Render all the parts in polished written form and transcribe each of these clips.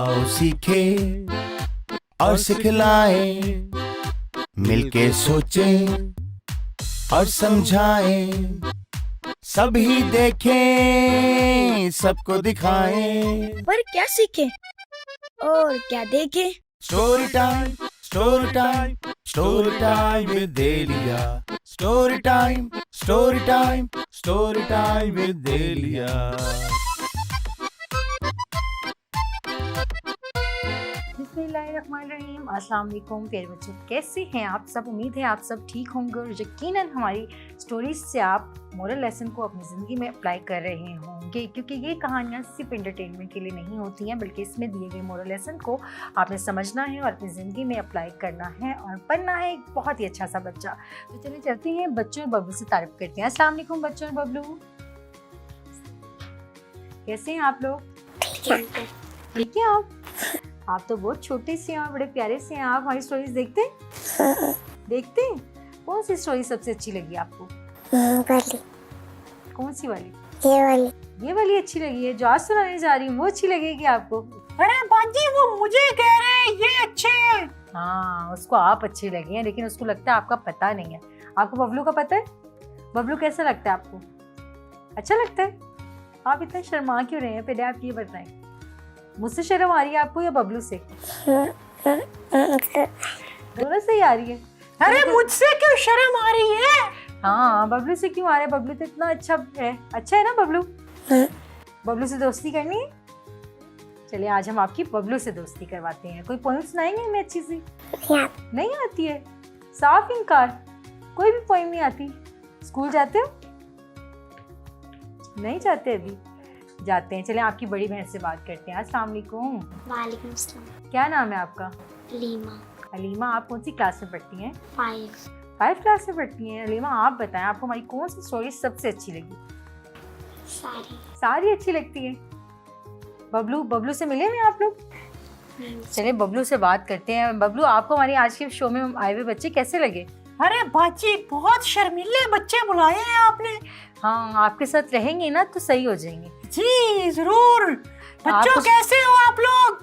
आओ सीखे और सिखलाएं, मिलके सोचें और समझाएं, सभी देखें सबको दिखाएं। पर क्या सीखे और क्या देखे? Story time, story time, story time with Delia. Story time, story time, story time with Delia. बिस्मिल्लाहिर्रहमानिर्रहीम। अस्सलाम वालेकुम प्यारे बच्चों, कैसे हैं आप सब? उम्मीद है आप सब ठीक होंगे और यकीनन हमारी स्टोरीज से आप मोरल लेसन को अपनी ज़िंदगी में अप्लाई कर रहे होंगे, क्योंकि ये कहानियाँ सिर्फ एंटरटेनमेंट के लिए नहीं होती हैं, बल्कि इसमें दिए गए मोरल लेसन को आपने समझना है और अपनी ज़िंदगी में अप्लाई करना है और बनना है एक बहुत ही अच्छा सा बच्चा। तो चलिए चलते हैं, बच्चों और बबलू से तारीफ करते हैं। अस्सलाम वालेकुम बच्चों और बबलू, कैसे हैं आप लोग? ठीक है आप तो बहुत छोटे से हैं और बड़े प्यारे से हैं। आप हमारी स्टोरीज देखते हैं? देखते हैं। कौन सी स्टोरी सबसे अच्छी लगी आपको? वाली। कौन सी वाली? ये वाली अच्छी लगी है जो आज सुनाने जा रही हूँ, वो अच्छी लगेगी आपको? अरे बाजी वो मुझे कह रहे हैं ये अच्छे हैं। हाँ, उसको आप अच्छे लगे हैं, लेकिन उसको लगता है आपका पता नहीं है। आपको बबलू का पता है? बबलू कैसा लगता है आपको? अच्छा लगता है? आप इतना शर्मा क्यों रहे हैं? पहले आप ये बताएं, मुझसे शर्म आ रही है आपको या बबलू से? दोनों से ही आ रही है। अरे मुझसे क्यों शर्म आ रही है? हाँ, बबलू से क्यों आ रहा है? बबलू तो इतना अच्छा है ना बबलू? बबलू से दोस्ती करनी है? चलिए आज हम आपकी बबलू से दोस्ती करवाते हैं। कोई पोएम सुनाएंगे हमें अच्छी सी? नहीं आती है? साफ इनकार, कोई भी पोएम नहीं आती। स्कूल जाते हो? नहीं जाते अभी? जाते हैं। चलिए आपकी बड़ी बहन से बात करते हैं। अस्सलाम वालेकुम। वालेकुम अस्सलाम। क्या नाम है आपका? अलीमा। अलीमा, आप कौन सी क्लास में पढ़ती हैं? 5 क्लास में पढ़ती हैं। अलीमा आप बताएं, आपको हमारी कौन सी स्टोरी सबसे अच्छी लगी? सारी अच्छी लगती है। बबलू से मिले हैं आप लोग? चलिए बबलू से बात करते हैं। बबलू, आपको हमारी आज के शो में आए हुए बच्चे कैसे लगे? अरे बाजी बहुत शर्मीले बच्चे बुलाए हैं आपने। हाँ, आपके साथ रहेंगे ना तो सही हो जाएंगे। जी जरूर। बच्चों कैसे हो आप लोग?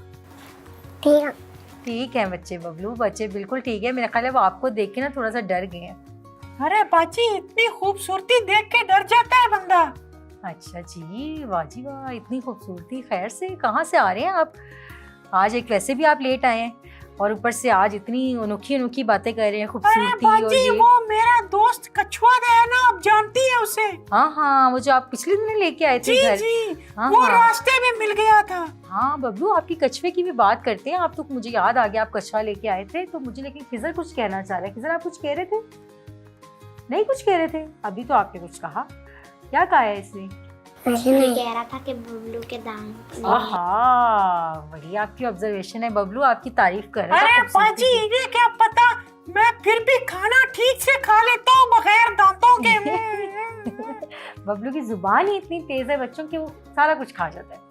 ठीक है बच्चे। बच्चे बिल्कुल ठीक है। मेरा ख्याल है वो आपको देख के ना थोड़ा सा डर गए हैं। अरे बाजी इतनी खूबसूरती देख के डर जाता है बंदा। अच्छा जी, वाह जी वाह, इतनी खूबसूरती। खैर से कहाँ से आ रहे हैं आप? आज एक वैसे भी आप लेट आए हैं और ऊपर से आज इतनी अनोखी बातें कर रहे हैं, खूबसूरती। और ये वो मेरा दोस्त कछुआ है ना, आप जानती है उसे? हाँ, वो जो आप पिछले दिन लेके आए थे घर। जी, हाँ, वो रास्ते में मिल गया था। हाँ बबलू, आपकी कछुए की भी बात करते हैं। आप तो मुझे याद आ गया आप कछुआ लेके आए थे, तो मुझे लेकिन खिजर कुछ कहना चाह रहा है। खिजर आप कुछ कह रहे थे? नहीं कुछ कह रहे थे? अभी तो आपने कुछ कहा। क्या कहा है इसने? कह रहा था कि बबलू के दांत। वही आपकी ऑब्जर्वेशन है। बबलू आपकी तारीफ कर रहा है। अरे बाजी ये क्या पता, मैं फिर भी खाना ठीक से खा लेता हूँ बगैर दांतों के। बबलू की जुबान ही इतनी तेज है बच्चों की, वो सारा कुछ खा जाता है।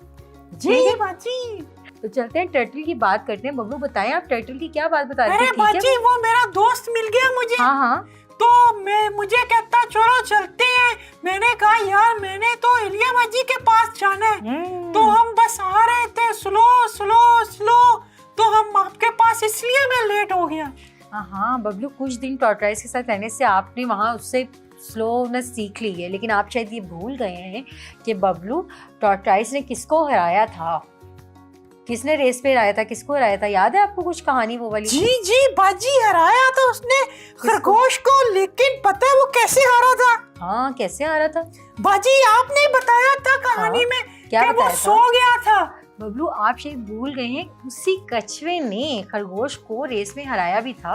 जी बाजी। तो चलते हैं टर्टल की बात करते हैं। बबलू बताएं, आप टर्टल की क्या बात बता रहे थे? अरे बाजी वो मेरा दोस्त मिल गया मुझे। हाँ, तो मुझे कहता चलो चलते हैं। मैंने कहा यार मैंने तो इलिया बाजी के पास जाना है। तो हम बस आ रहे थे स्लो, तो हम आपके पास, इसलिए मैं लेट हो गया। हाँ बबलू, कुछ दिन टॉर्टोइस के साथ रहने से आपने वहाँ उससे स्लोनेस सीख ली है, लेकिन आप शायद ये भूल गए हैं कि बबलू टॉर्टोइस ने किसको हराया था। किसने रेस पे हराया था? किसको हराया था? याद है आपको कुछ कहानी वो वाली? जी बाजी हराया था उसने खरगोश को, लेकिन पता है वो कैसे हारा था? हाँ, कैसे हारा था? बाजी आपने बताया था कहानी में क्या कि वो बताया सो गया था। बबलू आप शायद भूल गए हैं, उसी कछुए ने खरगोश को रेस में हराया भी था।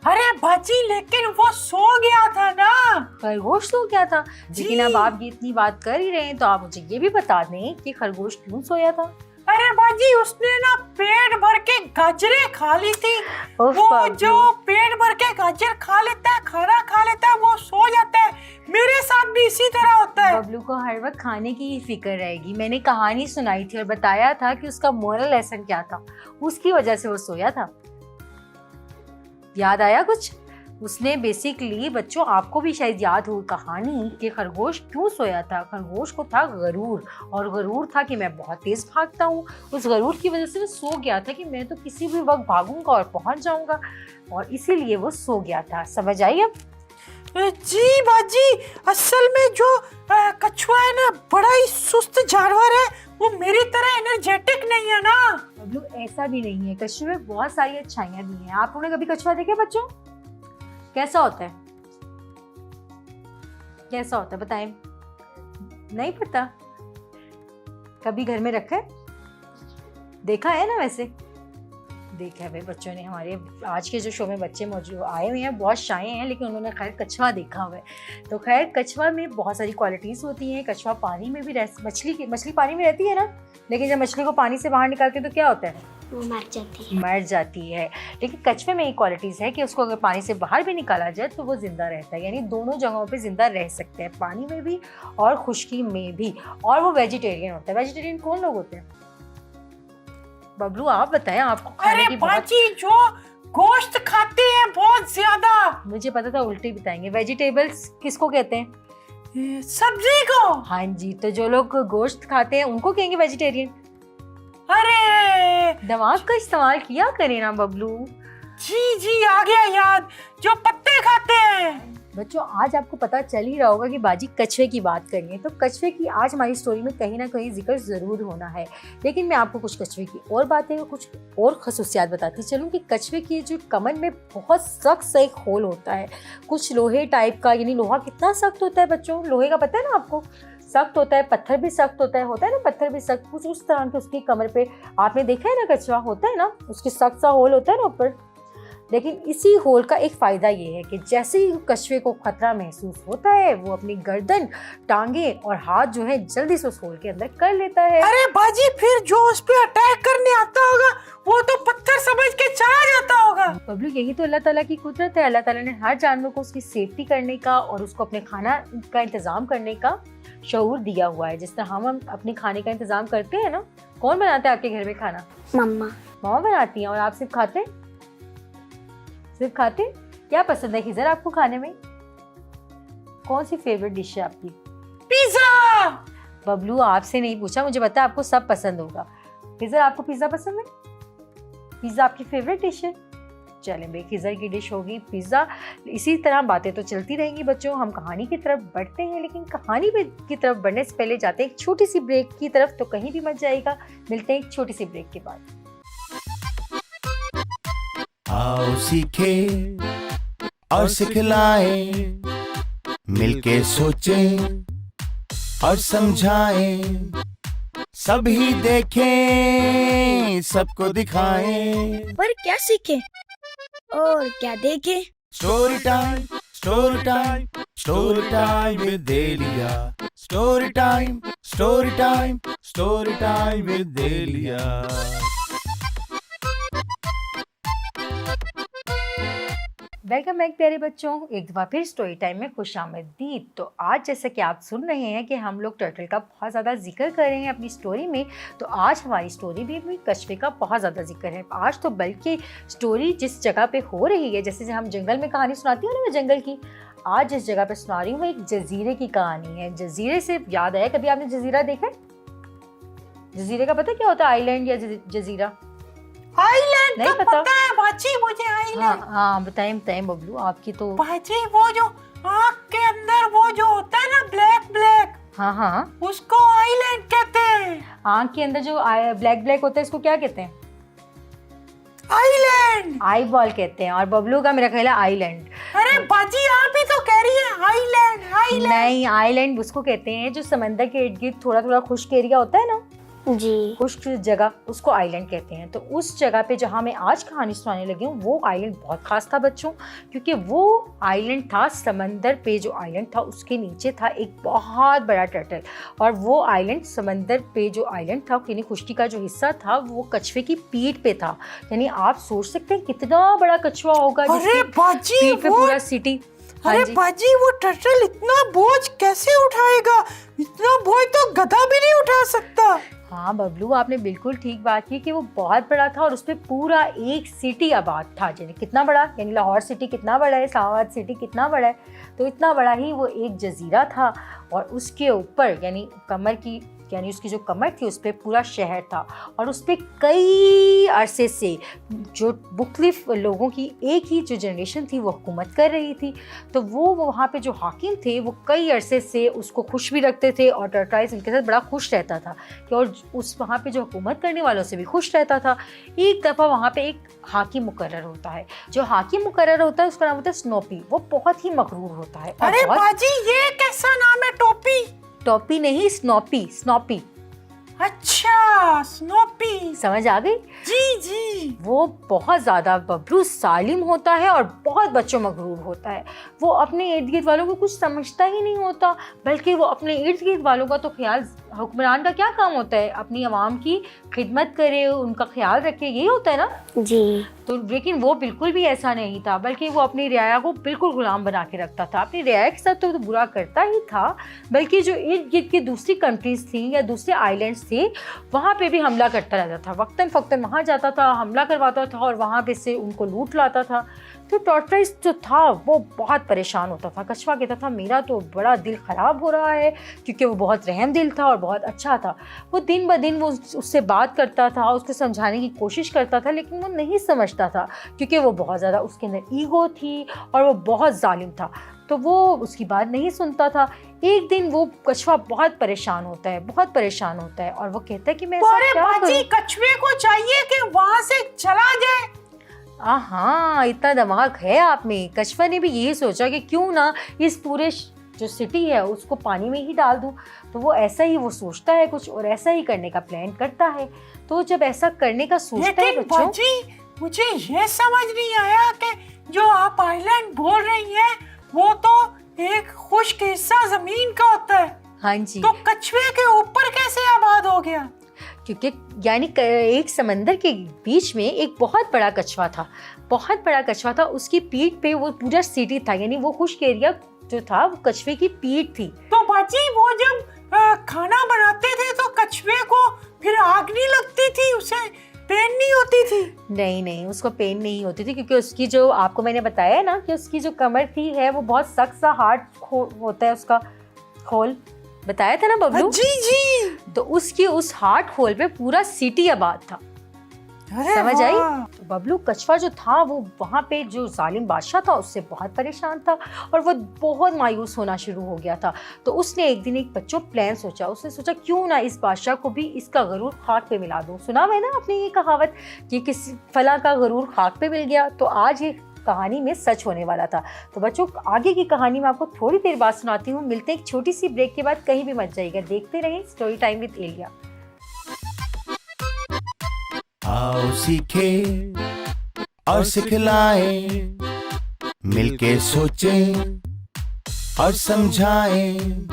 अरे बाजी लेकिन वो सो गया था ना। खरगोश सो गया था? लेकिन अब आप ये इतनी बात कर ही रहे हैं तो आप मुझे ये भी बता दें कि खरगोश क्यों सोया था? अरे बाजी उसने ना पेट भर के गाजरें खा ली थी। वो जो पेट भर के गाजर खा लेता है, खाना खा लेता है, वो सो जाता है। मेरे साथ भी इसी तरह होता है। बबलू को हर वक्त खाने की ही फिक्र रहेगी। मैंने कहानी सुनाई थी और बताया था कि उसका मोरल लेसन क्या था, उसकी वजह से वो सोया था। याद आया कुछ? उसने बेसिकली, बच्चों आपको भी शायद याद हो कहानी कि खरगोश क्यों सोया था। खरगोश को था गरूर, और गरूर था कि मैं बहुत तेज भागता हूँ। उस गरूर की वजह से वो सो गया था कि मैं तो किसी भी वक्त भागूंगा और पहुंच जाऊंगा, और इसीलिए वो सो गया था। समझ आई अब? जी बाजी, असल में जो कछुआ है ना, बड़ा ही सुस्त जानवर है, वो मेरी तरह एनर्जेटिक नहीं है ना। बबलू ऐसा भी नहीं है, कछुए में बहुत सारी अच्छाइयाँ भी हैं। आप लोगों ने कभी कछुआ देखे बच्चों? कैसा होता है? कैसा होता है बताएं? नहीं पता? कभी घर में रखा है? देखा है ना? वैसे देखा है भाई बच्चों ने। हमारे आज के जो शो में बच्चे मौजूद आए हुए हैं, बहुत शाये हैं, लेकिन उन्होंने खैर कछुआ देखा हुआ है। तो खैर कछुआ में बहुत सारी क्वालिटीज़ होती हैं। कछुआ पानी में भी मछली पानी में रहती है ना, लेकिन जब मछली को पानी से बाहर निकालते हैं तो क्या होता है? वो मर जाती है। लेकिन कछुए में एक क्वालिटीज़ है कि उसको अगर पानी से बाहर भी निकाला जाए तो वो जिंदा रहता है, यानी दोनों जगहों पे जिंदा रह सकते हैं, पानी में भी और खुश्की में भी। और वो वेजिटेरियन होता है। वेजिटेरियन कौन लोग होते हैं? बबलू आप बताएं, आपको खाने की बहुत... बाजी जो गोश्त खाते हैं बहुत ज्यादा। मुझे पता था उल्टे बताएंगे। वेजिटेबल्स किसको कहते हैं? सब्जी को। हाँ जी, तो जो लोग गोश्त खाते हैं उनको कहेंगे वेजिटेरियन। अरे दिमाग का इस्तेमाल किया करें ना बबलू। जी आ गया याद, जो पत्ते खाते हैं। बच्चों आज आपको पता चल ही रहा होगा कि बाजी कछुए की बात करेंगे, तो कछुए की आज हमारी स्टोरी में कहीं ना कहीं जिक्र ज़रूर होना है। लेकिन मैं आपको कुछ कछुए की और बातें, कुछ और खसूसियात बताती चलूँ कि कछुए की जो कमर में बहुत सख्त सा एक होल होता है, कुछ लोहे टाइप का। यानी लोहा कितना सख्त होता है बच्चों? लोहे का पता है ना आपको? सख्त होता है, पत्थर भी सख्त होता है ना, पत्थर भी सख्त, कुछ उस तरह के उसकी कमर पे आपने देखा है ना कछुआ होता है ना, उसकी सख्त सा होल होता है ना ऊपर। लेकिन इसी होल का एक फ़ायदा ये है कि जैसे ही कछुए को खतरा महसूस होता है, वो अपनी गर्दन, टांगे और हाथ जो है जल्दी से उस होल के अंदर कर लेता है। अरे बाजी, फिर जो उस पे अटैक करने आता होगा वो तो पत्थर समझ के चला जाता होगा। बबलू यही तो अल्लाह ताला की कुदरत है। अल्लाह ताला ने हर जानवर को उसकी सेफ्टी करने का और उसको अपने खाना का इंतज़ाम करने का शऊर दिया हुआ है। जिस तरह हम अपने खाने का इंतज़ाम करते हैं ना। कौन बनाता है आपके घर में खाना? मम्मा बनाती हैं। और आप सिर्फ खाते? क्या पसंद है खिज़र आपको खाने में? कौन सी फेवरेट डिश है आपकी? पिज्जा। बबलू आपसे नहीं पूछा, मुझे पता है आपको सब पसंद होगा। खिज़र आपको पिज्ज़ा पसंद है? पिज़्ज़ा आपकी फेवरेट डिश है? चलें भाई, खिज़र की डिश होगी पिज़्ज़ा। इसी तरह बातें तो चलती रहेंगी बच्चों। हम कहानी की तरफ बढ़ते हैं, लेकिन कहानी की तरफ बढ़ने से पहले जाते हैं एक छोटी सी ब्रेक की तरफ, तो कहीं भी मत जाइएगा। मिलते हैं एक छोटी सी ब्रेक के बाद। आओ सीखे और सिखलाएं, मिलके सोचें और समझाएं, सभी देखें सबको दिखाएं। पर क्या सीखे और क्या देखे? Story time, story time, story time with Delia. Story time, story time, story time with Delia. Welcome back प्यारे बच्चों, एक दफ़ा फिर स्टोरी टाइम में खुशामदीद। तो आज जैसा कि आप सुन रहे हैं कि हम लोग टर्टल का बहुत ज़्यादा जिक्र कर रहे हैं अपनी स्टोरी में, तो आज हमारी स्टोरी भी कछुए का बहुत ज़्यादा जिक्र है। आज तो बल्कि स्टोरी जिस जगह पे हो रही है, जैसे हम जंगल में कहानी सुनाती हूँ ना मैं जंगल की, आज जिस जगह पे सुना रही हूँ वो एक जजीरे की कहानी है। जजीरे से याद आया, कभी आपने जजीरा देखा है? जजीरे का पता क्या होता है? आइलैंड या जजीरा? आइलैंड नहीं का पता है बाजी मुझे। आइलैंड हाँ बताएं बबलू, आपकी तो बाजी वो जो आँख के अंदर वो जो होता है ना ब्लैक, हाँ उसको आइलैंड कहते हैं। आँख के अंदर जो ब्लैक होता है इसको क्या कहते हैं? आइलैंड, आई बॉल कहते हैं। और बबलू का मेरा ख्याल है आइलैंड। अरे बाजी आप ही तो कह रही है आइलैंड। नहीं, आइलैंड उसको कहते हैं जो समंदर के इर्द गिर्द थोड़ा खुश्क एरिया होता है ना, जी, खुश्क जगह, उसको आइलैंड कहते हैं। तो उस जगह पे जहाँ मैं आज कहानी सुनाने लगी हूँ वो आइलैंड बहुत खास था बच्चों, क्योंकि वो आइलैंड था समंदर पे, जो आइलैंड था उसके नीचे था एक बहुत बड़ा टर्टल। और वो आइलैंड समंदर पे जो आइलैंड था, यानी खुश्की का जो हिस्सा था, वो कछुए की पीठ पे था। यानी आप सोच सकते हैं कितना बड़ा कछुआ होगा अरे बाजी पीठ पे पूरा सिटी। अरे बाजी वो टर्टल इतना बोझ कैसे उठाएगा? इतना बोझ तो गधा भी नहीं उठा सकता। हाँ बबलू, आपने बिल्कुल ठीक बात की कि वो बहुत बड़ा था और उस पर पूरा एक सिटी आबाद था। यानी कितना बड़ा, यानी लाहौर सिटी कितना बड़ा है, इस्लामाबाद सिटी कितना बड़ा है, तो इतना बड़ा ही वो एक जजीरा था। और उसके ऊपर यानी कमर की, यानी उसकी जो कमर थी उस पर पूरा शहर था और उस पर कई अरसे से जो मुख्तलिफ लोगों की एक ही जो जनरेशन थी वो हुकूमत कर रही थी। तो वो वहाँ पे जो हाकिम थे वो कई अरसे से उसको खुश भी रखते थे और टर्टाइज उनके साथ बड़ा खुश रहता था कि, और उस वहाँ पे जो हुकूमत करने वालों से भी खुश रहता था। एक दफ़ा वहाँ पे एक हाकिम मुकर्रर होता है। जो हाकिम मुकर्रर होता है उसका नाम होता है स्नोपी। वो बहुत ही मगरूर होता है। अरे बाजी, ये कैसा नाम है? टोपी? टॉपी नहीं, स्नोपी। स्नोपी। अच्छा, स्नोपी। समझ आ गई? जी जी। वो बहुत ज़्यादा बबलू सालिम होता है और बहुत बच्चों मगरूर होता है। वो अपने इर्द गिर्द वालों को कुछ समझता ही नहीं होता, बल्कि वो अपने इर्द गिर्द वालों का तो ख्याल, हुक्मरान का क्या काम होता है? अपनी आवाम की खिदमत करे, उनका ख्याल रखे, यही होता है ना जी। तो लेकिन वो बिल्कुल भी ऐसा नहीं था, बल्कि वो अपनी रियाया को बिल्कुल गुलाम बना के रखता था। अपनी रियाया के साथ तो बुरा करता ही था, बल्कि जो इर्द गिर्द की दूसरी कंट्रीज थी या दूसरे आइलैंड्स थे वहाँ पे भी हमला करता रहता था। वक्तन फ़क्तन वहाँ जाता था, हमला करवाता था और वहाँ पे से उनको लूट लाता था। तो टॉर्टोइस जो था वो बहुत परेशान होता था। कछुआ कहता था मेरा तो बड़ा दिल ख़राब हो रहा है, क्योंकि वो बहुत रहम दिल था और बहुत अच्छा था। वो दिन ब दिन वो उससे बात करता था, उसको समझाने की कोशिश करता था, लेकिन वो नहीं समझता था क्योंकि वो बहुत ज़्यादा, उसके अंदर ईगो थी और वो बहुत जालिम था, तो वो उसकी बात नहीं सुनता था। एक दिन वो कछुआ बहुत परेशान होता है, बहुत परेशान होता है और वो कहता है कि मैं ऐसा क्या करूं? कछुए को चाहिए कि वहाँ से चला जाए। हाँ, इतना दिमाग है आप में। कछुआ ने भी यही सोचा कि क्यों ना इस पूरे जो सिटी है उसको पानी में ही डाल दूं। तो वो ऐसा ही वो सोचता है कुछ और ऐसा ही करने का प्लान करता है। तो जब ऐसा करने का सोचता है बच्चों, मुझे ये समझ नहीं आया कि जो आप आइलैंड बोल रही हैं वो तो एक खुश्क हिस्सा जमीन का होता है। हाँ जी। तो कछुए के ऊपर कैसे आबाद हो गया? क्योंकि यानी एक समंदर के बीच में एक बहुत बड़ा कछुआ था, बहुत बड़ा कछुआ था। उसकी पीठ पे वो पूरा सिटी था, यानी वो खुश्क एरिया जो था वो कछुए की पीठ थी। तो बाजी वो जब खाना बनाते थे तो कछुए को फिर आग नहीं लगती थी, उसे पेन नहीं होती थी? नहीं, उसको पेन नहीं होती थी, क्योंकि उसकी जो, आपको मैंने बताया ना कि उसकी जो कमर थी है वो बहुत सख्त सा हार्ड होता है उसका खोल, बताया था ना बबलू? जी। तो उसकी उस हार्ड खोल पे पूरा सिटी आबाद था। समझ आई? तो बबलू कछुआ जो था वो वहाँ पे जो जालिम बादशाह था उससे बहुत परेशान था और वो बहुत मायूस होना शुरू हो गया था। तो उसने एक दिन एक बच्चों प्लान सोचा। उसने सोचा क्यों ना इस बादशाह को भी इसका गरूर खाक पे मिला दूं। सुना है ना आपने ये कहावत कि किसी फला का गरूर खाक पे मिल गया? तो आज ये कहानी में सच होने वाला था। तो बच्चों आगे की कहानी मैं आपको थोड़ी देर बाद सुनाती हूँ। मिलते हैं एक छोटी सी ब्रेक के बाद, कहीं भी मत जाइएगा, देखते रहें स्टोरी टाइम विद एलिया। आओ सीखे और सिखलाए, मिलके सोचें और समझाएं,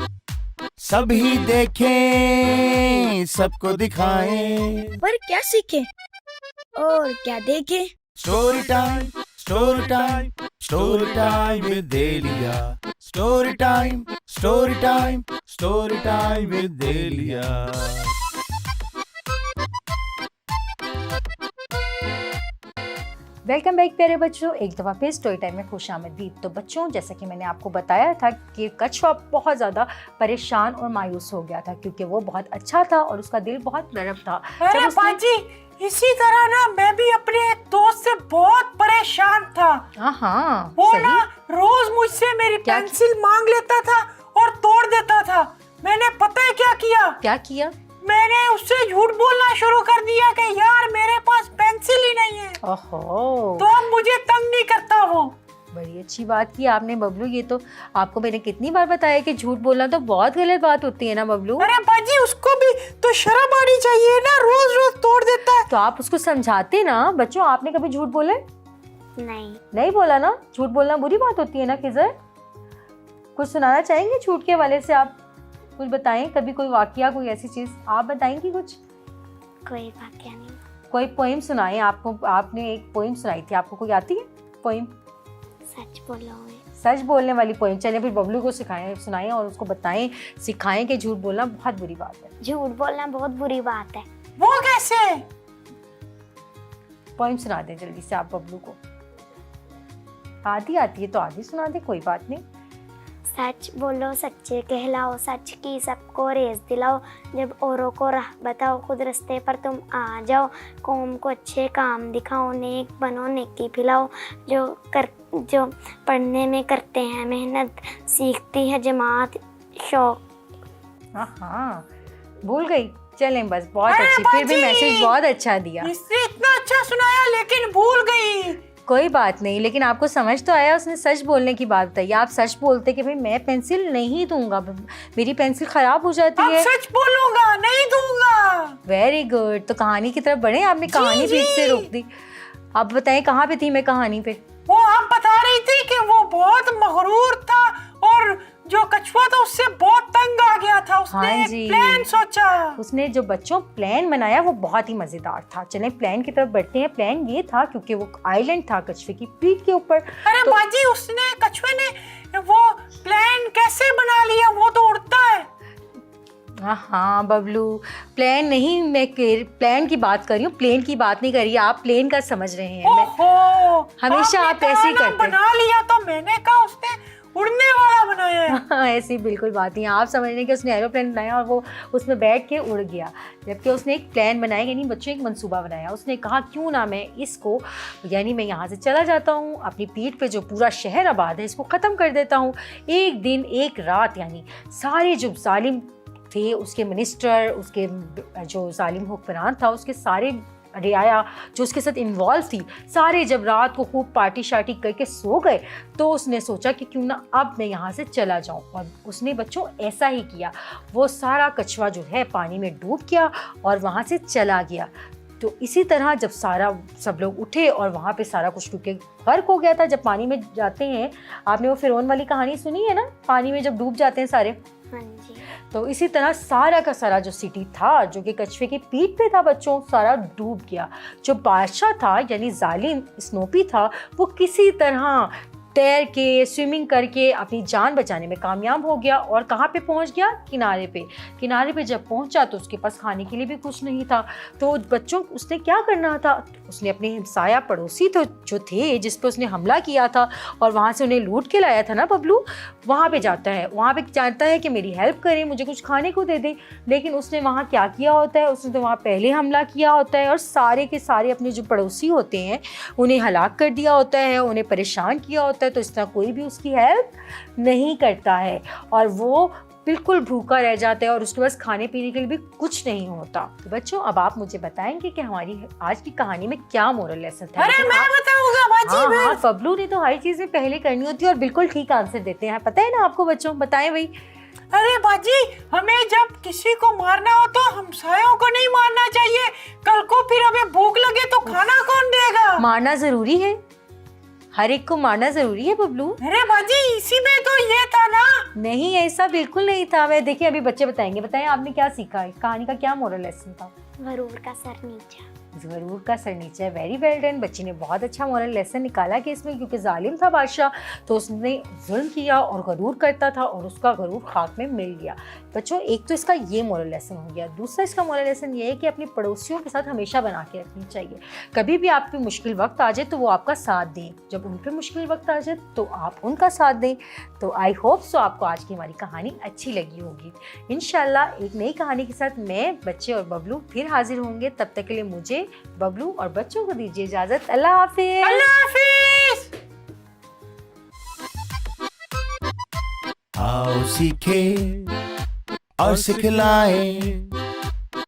सभी देखें सबको दिखाएं। पर क्या सीखे और क्या देखे? Story time, story time, story time with Alia. Story time, story time, story time with Alia. Welcome back प्यारे बच्चों, एक दफ़ा फिर स्टोरी टाइम में खुशामदीद। तो बच्चों जैसा कि मैंने आपको बताया था कि कछुआ बहुत ज़्यादा परेशान और मायूस हो गया था, क्योंकि वो बहुत अच्छा था और उसका दिल बहुत नरम था। अरे बाजी, इसी तरह ना मैं भी अपने एक दोस्त से बहुत परेशान था। हाँ, वो सही? ना रोज मुझसे मेरी पेंसिल मांग लेता था और तोड़ देता था। मैंने पता है क्या किया? मैंने उससे झूठ बोलना शुरू कर दिया कि यार मेरे पास पेंसिल ही नहीं है। ओहो, तो अब मुझे तंग नहीं करता वो। बड़ी अच्छी बात की आपने बबलू। ये तो आपको मैंने कितनी बार बताया कि झूठ बोलना तो बहुत गलत बात होती है ना बबलू। अरे बाजी, उसको भी तो शर्म आनी चाहिए ना, रोज रोज तोड़ देता है। तो आप उसको समझाते ना। बच्चों आपने कभी झूठ बोले? नहीं बोला ना? झूठ बोलना बुरी बात होती है ना खिजर? कुछ सुनाना चाहेंगे झूठ के हवाले से? आप कुछ बताएं, कभी कोई वाकया, कोई ऐसी चीज आप बताएंगी कुछ? कोई वाकया नहीं। कोई पोइम सुनाएं। आपको, आपने एक पोइम सुनाई थी, आपको कोई आती है पोइम? सच बोलो। सच बोलने वाली पोएम। चलें फिर बबलू को सिखाएं, सुनाएं और उसको बताएं, सिखाएं कि झूठ बोलना बहुत बुरी बात है। झूठ बोलना बहुत बुरी बात है। वो कैसे? पोएम सुना दें जल्दी से आप बबलू को। आधी आती है तो आधी सुना दे, कोई बात नहीं। सच बोलो, सच्चे कहलाओ, सच की सबको रेस दिलाओ, जब औरों को राह बताओ, खुद रास्ते पर तुम आ जाओ, कौम को अच्छे काम दिखाओ, नेक बनो, नेकी फैलाओ, जो पढ़ने में करते हैं मेहनत, सीखती है जमात शौक। हाँ भूल गई। चलें बस, बहुत अरे अच्छी, फिर भी बाजी! मैसेज बहुत अच्छा दिया। इसने इतना अच्छा सुनाया लेकिन भूल गई। कोई बात नहीं, लेकिन आपको समझ तो आया। उसने सच बोलने की बात बताई। आप सच बोलते कि भाई मैं पेंसिल नहीं दूंगा, मेरी पेंसिल खराब हो जाती अब है। सच बोलूंगा, नहीं दूंगा। Very good. तो कहानी की तरफ बढ़े। आपने कहानी जी। बीच से रोक दी। आप बताएं कहाँ पे थी मैं कहानी पे? वो आप बता रही थी कि वो बहुत मगरूर था और जो कछुआ था उससे बहुत तंग आ गया था। उसने हाँ एक जी। प्लान सोचा। उसने जो बच्चों प्लान बनाया वो बहुत ही मजेदार था। चलें प्लान की तरफ बढ़ते हैं। प्लान ये था क्योंकि वो आइलैंड था कछुए की पीठ के ऊपर। अरे तो- बाजी, उसने कछुए ने वो प्लान कैसे बना लिया? वो तो उड़ता है। हाँ बबलू, प्लान नहीं, मैं प्लान की बात कर रही हूँ, प्लेन की बात नहीं कर रही। आप प्लेन का समझ रहे हैं। ओहो, हमेशा आपने आप ऐसे ही कहा ना करते हैं। बना लिया तो मैंने कहा उसने उड़ने वाला बनाया है। हाँ, ऐसी बिल्कुल बात नहीं। आप समझ रहे हैं कि उसने एरोप्लेन बनाया और वो उसमें बैठ के उड़ गया, जबकि उसने एक प्लान बनाया, यानी बच्चों एक मंसूबा बनाया। उसने कहा क्यों ना मैं इसको, यानी मैं यहाँ से चला जाता हूँ, अपनी पीठ पे जो पूरा शहर आबाद है इसको ख़त्म कर देता हूँ। एक दिन एक रात, यानी सारे जो जालिम थे, उसके मिनिस्टर, उसके जो जालिम हुक्मरान था, उसके सारे रियाया जो उसके साथ इन्वॉल्व थी, सारे जब रात को खूब पार्टी शार्टी करके सो गए, तो उसने सोचा कि क्यों ना अब मैं यहाँ से चला जाऊँ। और उसने बच्चों ऐसा ही किया। वो सारा कछुआ जो है पानी में डूब गया और वहाँ से चला गया। तो इसी तरह जब सब लोग उठे और वहाँ पे सारा कुछ क्योंकि गर्क हो गया था। जब पानी में जाते हैं, आपने वो फिरौन वाली कहानी सुनी है ना, पानी में जब डूब जाते हैं सारे। हाँ जी। तो इसी तरह सारा का सारा जो सिटी था, जो कि कछुए की पीठ पे था बच्चों, सारा डूब गया। जो बादशाह था यानी जालिम स्नोपी था, वो किसी तरह तैर के, स्विमिंग करके अपनी जान बचाने में कामयाब हो गया। और कहाँ पे पहुँच गया? किनारे पे। किनारे पे जब पहुँचा तो उसके पास खाने के लिए भी कुछ नहीं था। तो बच्चों उसने क्या करना था? उसने अपने हमसाया पड़ोसी तो जो थे जिस पे उसने हमला किया था और वहाँ से उन्हें लूट के लाया था ना बबलू, वहाँ पे जाता है। वहाँ पे चाहता है कि मेरी हेल्प करें, मुझे कुछ खाने को दे दें। लेकिन उसने वहाँ क्या किया होता है? उसने तो वहाँ पहले हमला किया होता है और सारे के सारे अपने जो पड़ोसी होते हैं उन्हें हलाक कर दिया होता है, उन्हें परेशान किया होता है। तो इस तरह कोई भी उसकी हेल्प नहीं करता है और वो बिल्कुल भूखा रह जाता है और उसके पास खाने पीने के लिए भी कुछ नहीं होता। तो बच्चों अब आप मुझे बताएंगे कि हमारी आज की कहानी में क्या मोरल लेसन था? अरे मैं बताऊंगा बाजी। हाँ, बबलू ने तो हर चीज में पहले करनी होती है और बिल्कुल ठीक आंसर देते हैं। पता है ना आपको बच्चों? बताएं भाई। अरे बाजी, हमें जब किसी को मारना हो तो हमसायों को नहीं मारना चाहिए। कल को फिर हमें भूख लगे तो खाना कौन देगा? मारना जरूरी है, हर एक को मारना जरूरी है बबलू। अरे बाजी, इसी में तो ये था ना। नहीं, ऐसा बिल्कुल नहीं था। मैं देखिए अभी बच्चे बताएंगे। बताएं आपने क्या सीखा है? कहानी का क्या मोरल लेसन था? गरूर का सर नीचा। गरूर का सर नीचे। Very well done. बच्ची ने बहुत अच्छा मोरल लेसन निकाला कि इसमें क्योंकि जालिम था बादशाह, तो उसने जुल्म किया और गरूर करता था और उसका गरूर खाक में मिल गया। बच्चों एक तो इसका ये मोरल लेसन हो गया। दूसरा इसका मोरल लेसन ये है कि अपने पड़ोसियों के साथ हमेशा बना के रखनी चाहिए। कभी भी आप पे मुश्किल वक्त आ जाए तो वो आपका साथ दें, जब उन पे मुश्किल वक्त आ जाए तो आप उनका साथ दें। तो आई होप सो आपको आज की हमारी कहानी अच्छी लगी होगी। इंशाल्लाह एक नई कहानी के साथ मैं, बच्चे और बबलू फिर हाजिर होंगे। तब तक के लिए मुझे, बबलू और बच्चों को दीजिए इजाजत। अल्लाह हाफिज। अल्लाह हाफिज। आओ सीखे और सिखलाएं,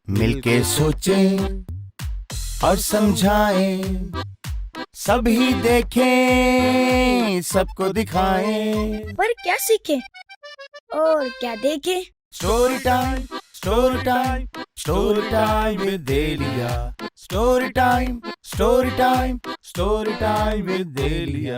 मिलके सोचें और समझाएं, सभी देखें सबको दिखाएं। पर क्या सीखे और क्या देखे? Story time, story time, story time with Delia. Story time, story time, story time with देलिया।